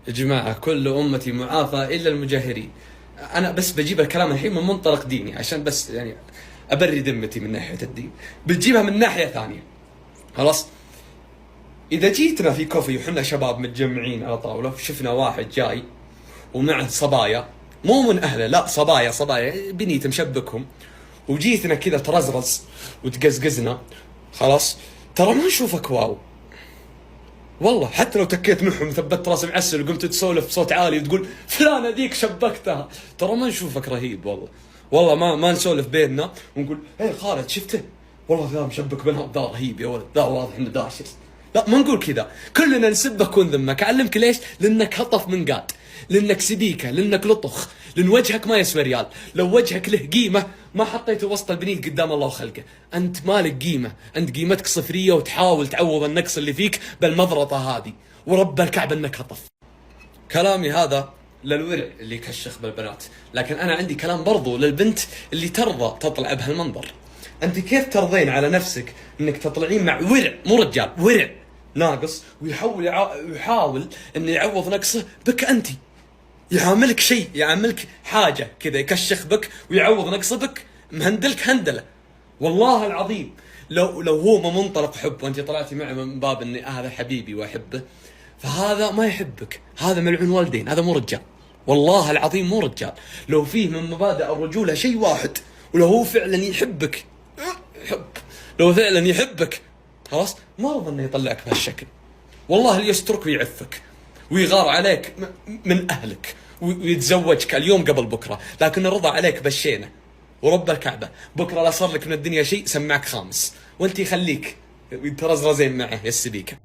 يا جماعة كل أمتي معافى إلا المجاهرين. أنا بس بجيب الكلام الحين من منطلق ديني عشان بس يعني أبري ذمتي من ناحية الدين، بتجيبها من ناحية ثانية. خلاص، إذا جيتنا في كوفي وحنا شباب متجمعين على طاولة وشفنا واحد جاي ومعه صبايا، مو من أهله، لا صبايا بنيت مشبكهم، وجيتنا كذا ترزرز وتقزقزنا، خلاص ترى ما نشوفك واو والله. حتى لو تكيت معهم ثبت راس معسل وقمت تسولف بصوت عالي وتقول فلانة ذيك شبكتها، ترى ما نشوفك رهيب والله ما نسولف بيننا ونقول ايه خالد شفته والله ذا مشبك بينهم، ذا رهيب يا ولد، ذا واضح انه داشس. لا ما نقول كذا، كلنا نسبك ونذمك. اعلمك ليش؟ لانك هطف من قاد، لانك سبيكه، لانك لطخ، لان وجهك ما يسوى ريال. لو وجهك له قيمه ما حطيته وسط البنيت قدام الله وخلقه. انت مالك قيمه، انت قيمتك صفريه، وتحاول تعوض النقص اللي فيك بالمضرطه هذه، ورب الكعبه انك هطف. كلامي هذا للورع اللي يكشخ بالبنات، لكن انا عندي كلام برضو للبنت اللي ترضى تطلع بهالمنظر. انت كيف ترضين على نفسك انك تطلعين مع ورع، مو رجال، ورع ناقص، ويحاول انه يعوض نقصه بك انت، يعاملك شيء، يعاملك حاجه كذا، يكشخ بك ويعوض نقصه بك، مهندلك هندله. والله العظيم لو هو من منطلق حب وانت طلعتي معه من باب اني هذا حبيبي واحبه، فهذا ما يحبك، هذا ملعون والدين، هذا مو رجال. والله العظيم مو رجال. لو فيه من مبادئ الرجوله شيء واحد، ولو هو فعلا يحبك، لو فعلا يحبك خلاص ما رضى انه يطلعك بهالشكل. والله اللي يسترك ويعفك ويغار عليك من اهلك ويتزوجك اليوم قبل بكره، لكن رضى عليك بالشينه ورب الكعبه بكره لا صار لك من الدنيا شيء سمعك خامس، وانت يخليك ترزرزين معه يا السبيكه.